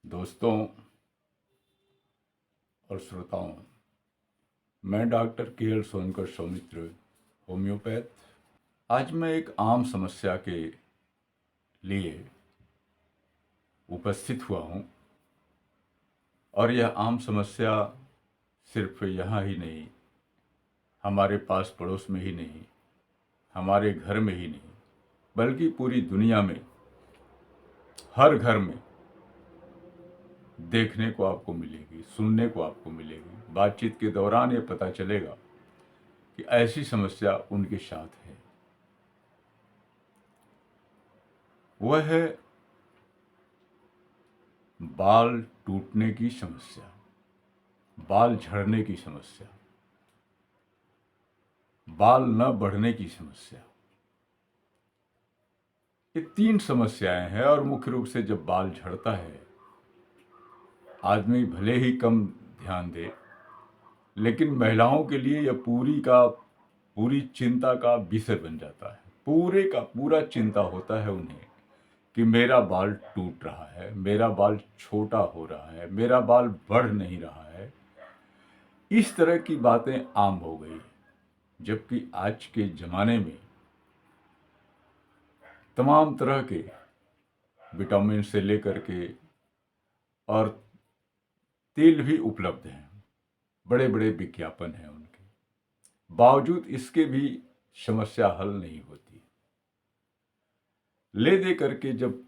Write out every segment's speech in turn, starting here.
दोस्तों और श्रोताओं, मैं डॉक्टर के एल सोनकर सौमित्र, होम्योपैथ। आज मैं एक आम समस्या के लिए उपस्थित हुआ हूँ और यह आम समस्या सिर्फ यहाँ ही नहीं, हमारे पास पड़ोस में ही नहीं, हमारे घर में ही नहीं, बल्कि पूरी दुनिया में हर घर में देखने को आपको मिलेगी, सुनने को आपको मिलेगी। बातचीत के दौरान ये पता चलेगा कि ऐसी समस्या उनके साथ है। वह है बाल टूटने की समस्या, बाल झड़ने की समस्या, बाल न बढ़ने की समस्या। ये तीन समस्याएं हैं और मुख्य रूप से जब बाल झड़ता है, आदमी भले ही कम ध्यान दे, लेकिन महिलाओं के लिए यह पूरी चिंता का विषय बन जाता है। पूरे का पूरा चिंता होता है उन्हें कि मेरा बाल टूट रहा है, मेरा बाल छोटा हो रहा है, मेरा बाल बढ़ नहीं रहा है। इस तरह की बातें आम हो गई, जबकि आज के ज़माने में तमाम तरह के विटामिन से लेकर के और तेल भी उपलब्ध हैं, बड़े बड़े विज्ञापन हैं उनके, बावजूद इसके भी समस्या हल नहीं होती। ले दे करके जब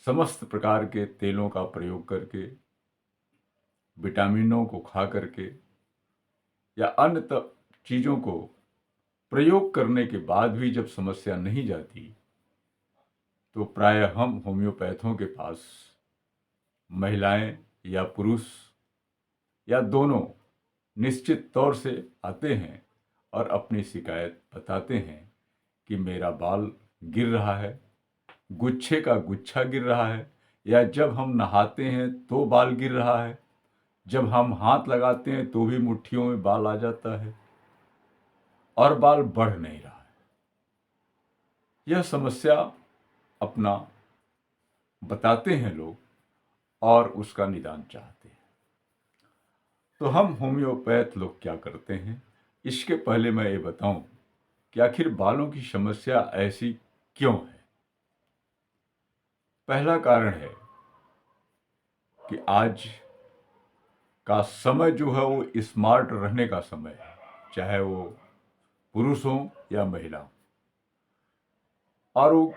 समस्त प्रकार के तेलों का प्रयोग करके, विटामिनों को खा करके या अन्य चीज़ों को प्रयोग करने के बाद भी जब समस्या नहीं जाती, तो प्रायः हम होम्योपैथों के पास, महिलाएं या पुरुष या दोनों, निश्चित तौर से आते हैं और अपनी शिकायत बताते हैं कि मेरा बाल गिर रहा है, गुच्छे का गुच्छा गिर रहा है, या जब हम नहाते हैं तो बाल गिर रहा है, जब हम हाथ लगाते हैं तो भी मुट्ठियों में बाल आ जाता है और बाल बढ़ नहीं रहा है। यह समस्या अपना बताते हैं लोग और उसका निदान चाहते हैं। तो हम होम्योपैथ लोग क्या करते हैं, इसके पहले मैं ये बताऊं कि आखिर बालों की समस्या ऐसी क्यों है। पहला कारण है कि आज का समय जो है वो स्मार्ट रहने का समय है, चाहे वो पुरुष हो या महिला। और वो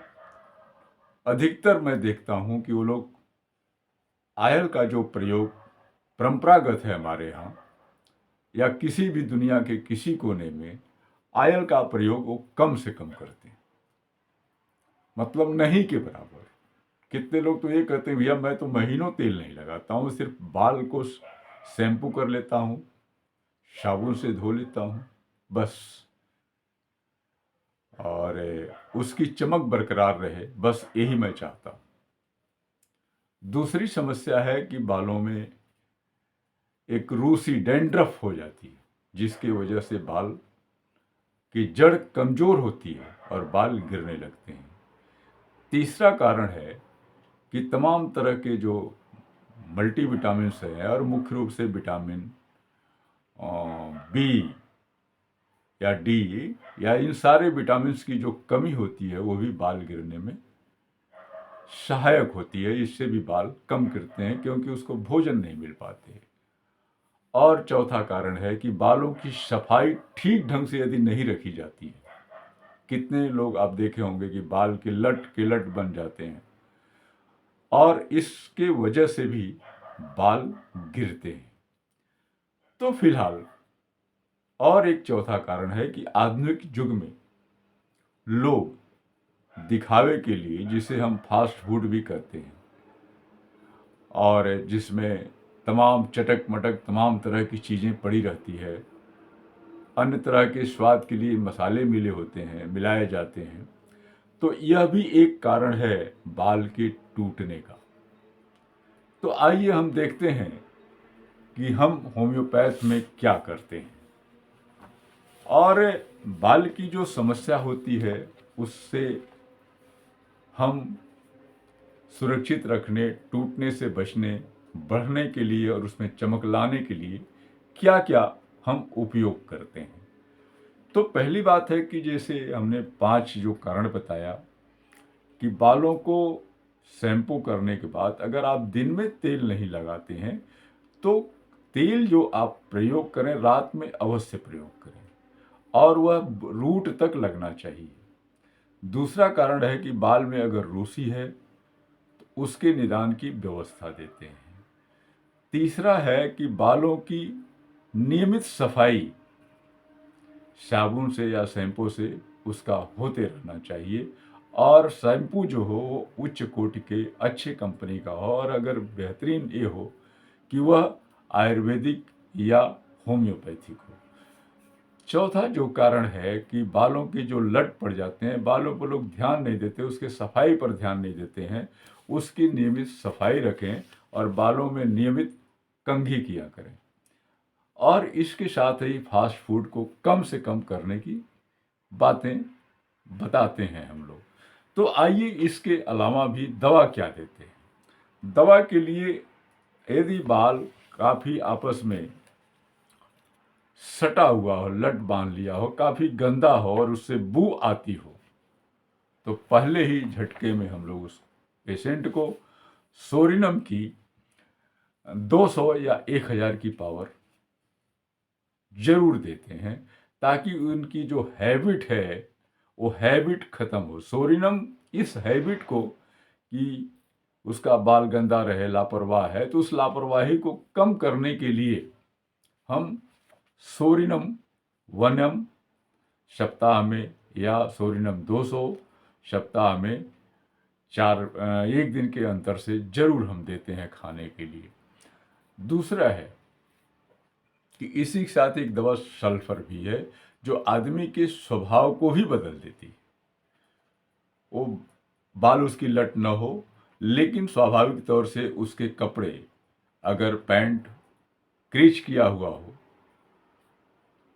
अधिकतर मैं देखता हूं कि वो लोग आयल का जो प्रयोग परंपरागत है हमारे यहाँ या किसी भी दुनिया के किसी कोने में, आयल का प्रयोग वो कम से कम करते हैं, मतलब नहीं के बराबर। कितने लोग तो ये कहते हैं भैया मैं तो महीनों तेल नहीं लगाता हूँ, सिर्फ बाल को शैम्पू कर लेता हूँ, साबुन से धो लेता हूँ बस, और उसकी चमक बरकरार रहे, बस यही मैं चाहता हूँ। दूसरी समस्या है कि बालों में एक रूसी डैंड्रफ हो जाती है, जिसकी वजह से बाल की जड़ कमजोर होती है और बाल गिरने लगते हैं। तीसरा कारण है कि तमाम तरह के जो मल्टीविटामिन्स हैं, और मुख्य रूप से विटामिन बी या डी या इन सारे विटामिन्स की जो कमी होती है, वो भी बाल गिरने में सहायक होती है। इससे भी बाल कम गिरते हैं क्योंकि उसको भोजन नहीं मिल पाते। और चौथा कारण है कि बालों की सफाई ठीक ढंग से यदि नहीं रखी जाती है, कितने लोग आप देखे होंगे कि बाल के लट बन जाते हैं और इसके वजह से भी बाल गिरते हैं। तो फिलहाल और एक चौथा कारण है कि आधुनिक युग में लोग दिखावे के लिए, जिसे हम फास्ट फूड भी कहते हैं, और जिसमें तमाम चटक मटक तमाम तरह की चीज़ें पड़ी रहती है, अन्य तरह के स्वाद के लिए मसाले मिले होते हैं, मिलाए जाते हैं, तो यह भी एक कारण है बाल के टूटने का। तो आइए हम देखते हैं कि हम होम्योपैथ में क्या करते हैं और बाल की जो समस्या होती है उससे हम सुरक्षित रखने, टूटने से बचने, बढ़ने के लिए और उसमें चमक लाने के लिए क्या क्या हम उपयोग करते हैं। तो पहली बात है कि जैसे हमने 5 जो कारण बताया कि बालों को शैम्पू करने के बाद अगर आप दिन में तेल नहीं लगाते हैं तो तेल जो आप प्रयोग करें रात में अवश्य प्रयोग करें और वह रूट तक लगना चाहिए। दूसरा कारण है कि बाल में अगर रूसी है तो उसके निदान की व्यवस्था देते हैं। तीसरा है कि बालों की नियमित सफाई साबुन से या शैम्पू से उसका होते रहना चाहिए और शैम्पू जो हो वो उच्च कोटि के अच्छे कंपनी का हो और अगर बेहतरीन ये हो कि वह आयुर्वेदिक या होम्योपैथिक हो। चौथा जो कारण है कि बालों के जो लट पड़ जाते हैं, बालों पर लोग ध्यान नहीं देते, उसके सफाई पर ध्यान नहीं देते हैं, उसकी नियमित सफाई रखें और बालों में नियमित कंघी किया करें और इसके साथ ही फास्ट फूड को कम से कम करने की बातें बताते हैं हम लोग। तो आइए इसके अलावा भी दवा क्या देते हैं। दवा के लिए यदि बाल काफ़ी आपस में सटा हुआ हो, लट बांध लिया हो, काफ़ी गंदा हो और उससे बू आती हो तो पहले ही झटके में हम लोग उस पेशेंट को सोरिनम की 200 या 1000 की पावर जरूर देते हैं ताकि उनकी जो हैबिट है वो हैबिट खत्म हो। सोरिनम इस हैबिट को कि उसका बाल गंदा रहे, लापरवाह है, तो उस लापरवाही को कम करने के लिए हम सोरिनम 1 सप्ताह में या सोरिनम 200 सप्ताह में 1 दिन के अंतर से जरूर हम देते हैं खाने के लिए। दूसरा है कि इसी के साथ एक दवा सल्फर भी है जो आदमी के स्वभाव को ही बदल देती है। वो बाल उसकी लट न हो लेकिन स्वाभाविक तौर से उसके कपड़े अगर पैंट क्रीच किया हुआ हो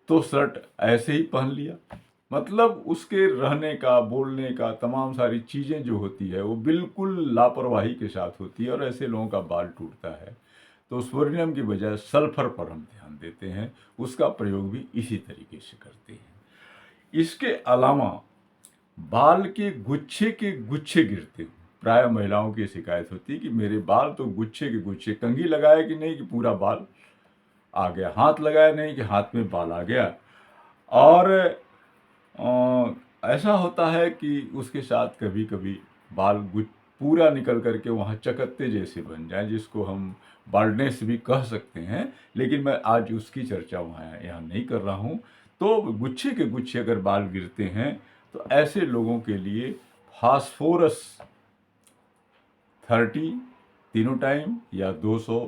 तो शर्ट ऐसे ही पहन लिया, मतलब उसके रहने का, बोलने का, तमाम सारी चीज़ें जो होती है वो बिल्कुल लापरवाही के साथ होती है और ऐसे लोगों का बाल टूटता है। तो सोडियम की बजाय सल्फर पर हम ध्यान देते हैं, उसका प्रयोग भी इसी तरीके से करते हैं। इसके अलावा बाल के गुच्छे गिरते हैं। प्राय महिलाओं की शिकायत होती है कि मेरे बाल तो गुच्छे के गुच्छे, कंघी लगाया कि नहीं कि पूरा बाल आ गया, हाथ लगाया नहीं कि हाथ में बाल आ गया। और ऐसा होता है कि उसके साथ कभी कभी बाल पूरा निकल करके वहाँ चकत्ते जैसे बन जाए, जिसको हम बाल्डनेस भी कह सकते हैं, लेकिन मैं आज उसकी चर्चा वहाँ यहाँ नहीं कर रहा हूँ। तो गुच्छे के गुच्छे अगर बाल गिरते हैं तो ऐसे लोगों के लिए फास्फोरस 30 तीनों टाइम या 200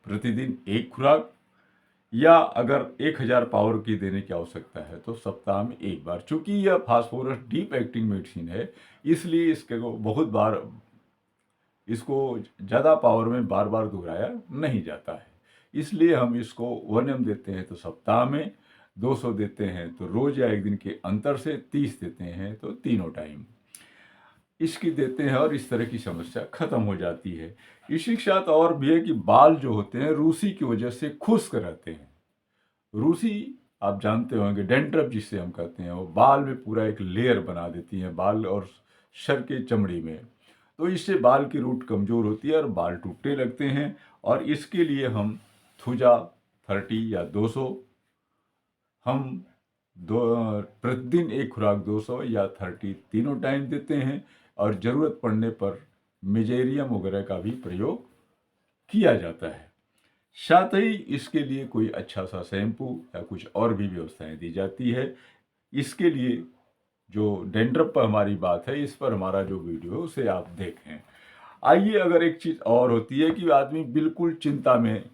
प्रतिदिन एक खुराक, या अगर 1000 पावर की देने की आवश्यकता है तो सप्ताह में एक बार। चूंकि यह फास्फोरस डीप एक्टिंग मेडिसिन है इसलिए इसके को बहुत बार, इसको ज़्यादा पावर में बार बार दोहराया नहीं जाता है, इसलिए हम इसको 1 देते हैं तो सप्ताह में, 200 देते हैं तो रोज या 1 दिन के अंतर से, 30 देते हैं तो तीनों टाइम इसकी देते हैं और इस तरह की समस्या खत्म हो जाती है। इसी के साथ और भी है कि बाल जो होते हैं रूसी की वजह से खुश्क रहते हैं। रूसी आप जानते होंगे, डेंड्रफ जिसे हम कहते हैं, वो बाल में पूरा एक लेयर बना देती हैं, बाल और सर के चमड़ी में। तो इससे बाल की रूट कमज़ोर होती है और बाल टूटने लगते हैं और इसके लिए हम थुजा 30 या 200 हम प्रतिदिन एक खुराक 200 या 30 तीनों टाइम देते हैं और ज़रूरत पड़ने पर मेजेरियम वगैरह का भी प्रयोग किया जाता है। साथ ही इसके लिए कोई अच्छा सा शैम्पू या कुछ और भी व्यवस्थाएं दी जाती है। इसके लिए जो डेंड्रफ पर हमारी बात है, इस पर हमारा जो वीडियो है उसे आप देखें। आइए, अगर एक चीज़ और होती है कि आदमी बिल्कुल चिंता में,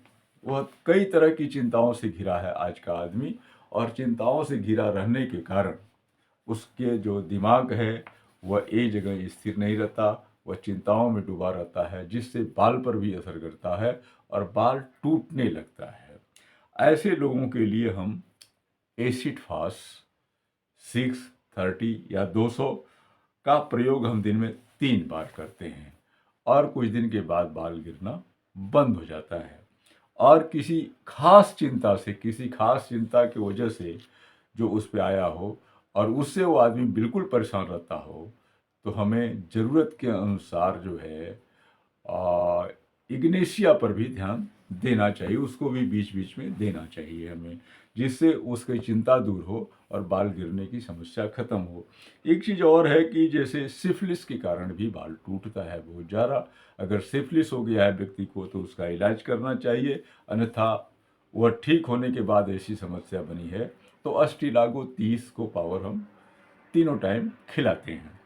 वह कई तरह की चिंताओं से घिरा है आज का आदमी, और चिंताओं से घिरा रहने के कारण उसके जो दिमाग है वह एक जगह स्थिर नहीं रहता, वह चिंताओं में डूबा रहता है, जिससे बाल पर भी असर करता है और बाल टूटने लगता है। ऐसे लोगों के लिए हम एसिड फास्ट 6, 30 या 200 का प्रयोग हम दिन में 3 बार करते हैं और कुछ दिन के बाद बाल गिरना बंद हो जाता है। और किसी खास चिंता से, किसी खास चिंता की वजह से जो उस पे आया हो और उससे वो आदमी बिल्कुल परेशान रहता हो, तो हमें ज़रूरत के अनुसार जो है इग्नेशिया पर भी ध्यान देना चाहिए, उसको भी बीच बीच में देना चाहिए हमें, जिससे उसकी चिंता दूर हो और बाल गिरने की समस्या खत्म हो। एक चीज़ और है कि जैसे सिफिलिस के कारण भी बाल टूटता है बहुत ज़्यादा। अगर सिफिलिस हो गया है व्यक्ति को तो उसका इलाज करना चाहिए, अन्यथा वह ठीक होने के बाद ऐसी समस्या बनी है तो अस्टिलागो 30 को पावर हम तीनों टाइम खिलाते हैं।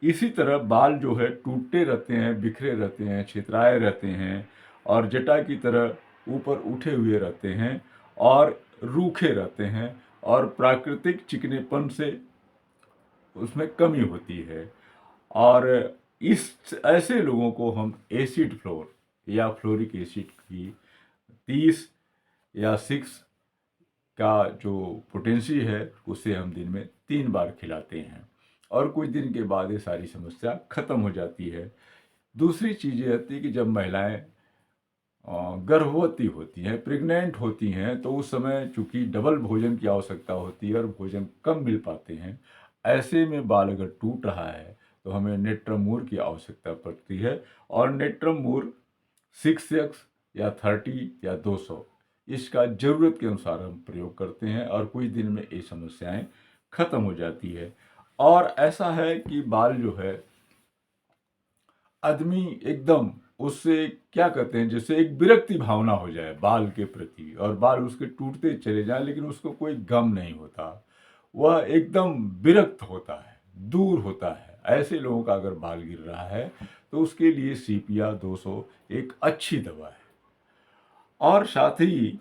इसी तरह बाल जो है टूटते रहते हैं, बिखरे रहते हैं, छितराए रहते हैं और जटा की तरह ऊपर उठे हुए रहते हैं और रूखे रहते हैं और प्राकृतिक चिकनेपन से उसमें कमी होती है। और इस ऐसे लोगों को हम एसिड फ्लोर या फ्लोरिक एसिड की 30 या 6 का जो पोटेंसी है उसे हम दिन में 3 बार खिलाते हैं और कुछ दिन के बाद ये सारी समस्या खत्म हो जाती है। दूसरी चीज़ ये होती है कि जब महिलाएं गर्भवती होती हैं, प्रेग्नेंट होती हैं, तो उस समय चूंकि डबल भोजन की आवश्यकता होती है और भोजन कम मिल पाते हैं, ऐसे में बाल अगर टूट रहा है तो हमें नेट्रमूर की आवश्यकता पड़ती है। और नेट्रमूर 6x या 30 या 200 इसका ज़रूरत के अनुसार हम प्रयोग करते हैं और कुछ दिन में ये समस्याएं खत्म हो जाती है। और ऐसा है कि बाल जो है आदमी एकदम उससे क्या कहते हैं, जैसे एक विरक्ति भावना हो जाए बाल के प्रति और बाल उसके टूटते चले जाए लेकिन उसको कोई गम नहीं होता, वह एकदम विरक्त होता है, दूर होता है। ऐसे लोगों का अगर बाल गिर रहा है तो उसके लिए सीपिया 200 एक अच्छी दवा है। और साथ ही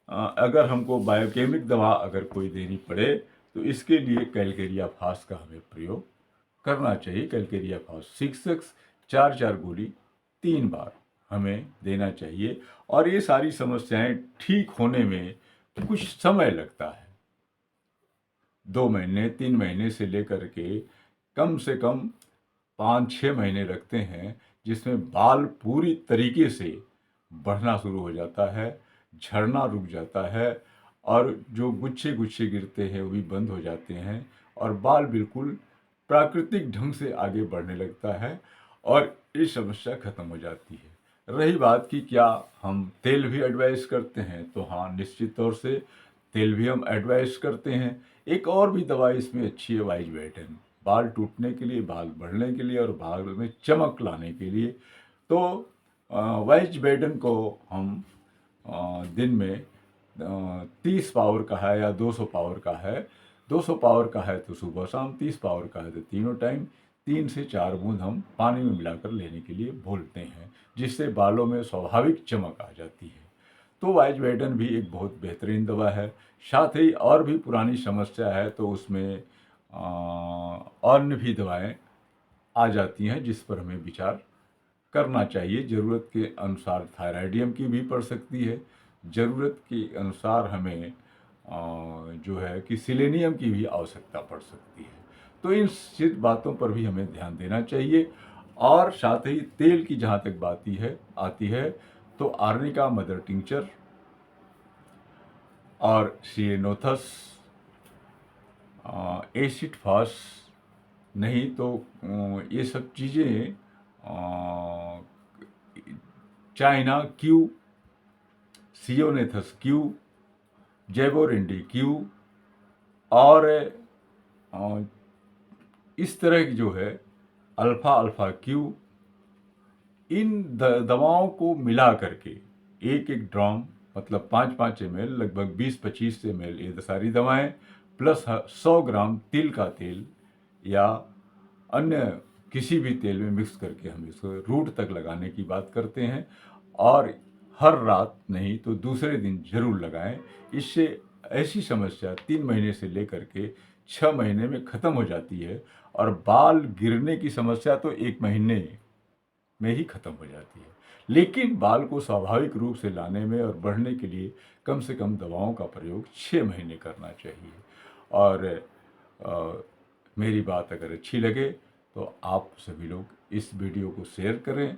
अगर हमको बायोकेमिक दवा अगर कोई देनी पड़े तो इसके लिए कैलकेरिया फास का हमें प्रयोग करना चाहिए। कैलकेरिया फास 6x 4 गोली 3 बार हमें देना चाहिए। और ये सारी समस्याएं ठीक होने में कुछ समय लगता है, 2 महीने 3 महीने से लेकर के कम से कम 5-6 महीने लगते हैं, जिसमें बाल पूरी तरीके से बढ़ना शुरू हो जाता है, झड़ना रुक जाता है और जो गुच्छे गुच्छे गिरते हैं वो भी बंद हो जाते हैं और बाल बिल्कुल प्राकृतिक ढंग से आगे बढ़ने लगता है और ये समस्या खत्म हो जाती है। रही बात कि क्या हम तेल भी एडवाइस करते हैं, तो हाँ, निश्चित तौर से तेल भी हम एडवाइस करते हैं। एक और भी दवाई इसमें अच्छी है, वाइज बैटन, बाल टूटने के लिए, बाल बढ़ने के लिए और बाल में चमक लाने के लिए। तो वाइज बैटन को हम दिन में 30 पावर का है या 200 पावर का है, 200 पावर का है तो सुबह शाम, 30 पावर का है तो तीनों टाइम 3 से 4 बूंद हम पानी में मिलाकर लेने के लिए बोलते हैं, जिससे बालों में स्वाभाविक चमक आ जाती है। तो वाइज बैटन भी एक बहुत बेहतरीन दवा है। साथ ही और भी पुरानी समस्या है तो उसमें अन्य भी दवाएं आ जाती हैं जिस पर हमें विचार करना चाहिए। ज़रूरत के अनुसार थायराइडियम की भी पड़ सकती है, ज़रूरत के अनुसार हमें जो है कि सिलेनियम की भी आवश्यकता पड़ सकती है। तो इन सिद्ध बातों पर भी हमें ध्यान देना चाहिए। और साथ ही तेल की जहाँ तक बात आती है तो आर्निका मदर टिंचर और सिएनोथस, एसिड फास, नहीं तो ये सब चीज़ें चाइना क्यू, सियोनेथस क्यू, जैबोरिंडी क्यू और इस तरह की जो है अल्फ़ा अल्फ़ा क्यू, इन दवाओं को मिला करके एक एक ड्राम मतलब 5-5 ml, लगभग 20-25 ml ये सारी दवाएं प्लस 100 ग्राम तिल का तेल या अन्य किसी भी तेल में मिक्स करके हम इसको रूट तक लगाने की बात करते हैं। और हर रात नहीं तो दूसरे दिन जरूर लगाएं। इससे ऐसी समस्या 3 महीने से लेकर के 6 महीने में ख़त्म हो जाती है और बाल गिरने की समस्या तो 1 महीने में ही ख़त्म हो जाती है। लेकिन बाल को स्वाभाविक रूप से लाने में और बढ़ने के लिए कम से कम दवाओं का प्रयोग 6 महीने करना चाहिए। और मेरी बात अगर अच्छी लगे तो आप सभी लोग इस वीडियो को शेयर करें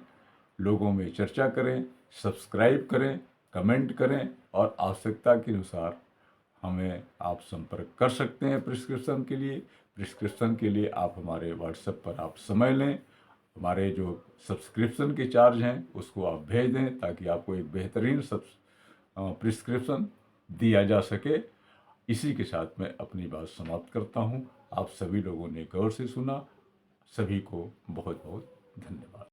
लोगों में चर्चा करें, सब्सक्राइब करें, कमेंट करें और आवश्यकता के अनुसार हमें आप संपर्क कर सकते हैं प्रिस्क्रिप्शन के लिए। प्रिस्क्रिप्शन के लिए आप हमारे व्हाट्सएप पर आप समय लें, हमारे जो सब्सक्रिप्शन के चार्ज हैं उसको आप भेज दें ताकि आपको एक बेहतरीन प्रिस्क्रिप्शन दिया जा सके। इसी के साथ मैं अपनी बात समाप्त करता हूँ। आप सभी लोगों ने गौर से सुना, सभी को बहुत बहुत धन्यवाद।